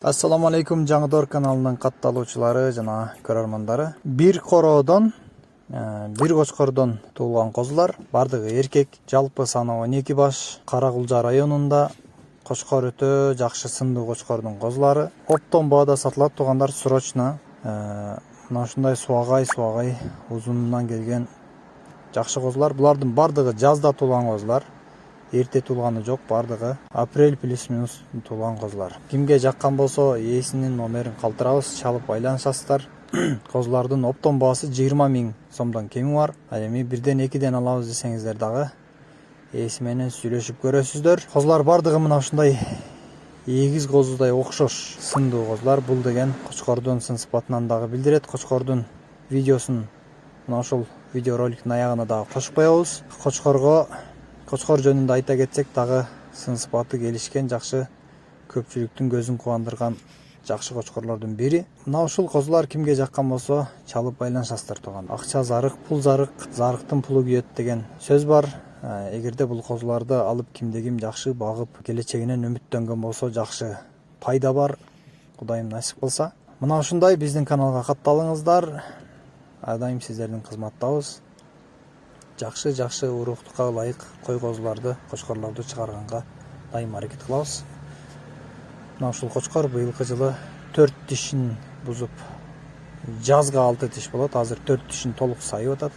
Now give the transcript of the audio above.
Assalamu alaikum, Жаңыдор каналынын катталуучулары жана көрөрмандары. Бир короодон, бир кочкордон туулган козулар, бардыгы эркек, жалпы саны 12 баш. Каракулжа районунда кочкор өтө жакшы сындуу кочкордун козулары. Оптон баада сатылат, туугандар срочно. Мына ушундай суагай узунунан келген жакшы козулар. Булардын бардыгы жазда туулган козулар. Эрте туулганы жок, бардыгы апрель плюс-минус туулган козулар. Кимге жаккан болсо, ээсинин номерин калтырабыз, чалып байланышасыздар. Козулардын оптон баасы 20 000 сомдон кеми бар. Ал эми бирден экиден алабыз десеңиздер дагы ээси менен сүйлөшүп көрөсүздөр. Козулар бардыгы мына ушундай эгиз козудай окшош сындуу козулар. Бул деген кочкордун сын сыпатынан дагы билдирет. Кочкордун видеосун мына ушул видеороликтин аягына дагы кошуп коебуз. Кочкор жөнүндө айта кетсек, дагы сын сыпаты келишкен, жакшы, көпчүлүктүн көзүн кубандырган жакшы кочкорлордун бири. Мына ушул козулар кимге жаккан болсо, чалып байланышасыздар тууган. Акча зарык, пул зарык, зарыктын пулу күйөт деген сөз бар. Эгерде бул козуларды алып кимде ким жакшы багып, келечегинен үмүттөнгөн болсо, жакшы пайда бар. Кудайым насип кылса. Мына ушундай биздин каналга катталыңыздар. Ар дайым сиздердин кызматтабыз. Жакшы уруктукка ылайык кой козуларды, кочкорлорду чыгарганга дайым аракет кылабыз. Мына ушул кочкор быйылкы жылы 4 тишин бузуп, жазга 6 тиш болот. Азыр 4 тишин толук сайып атат.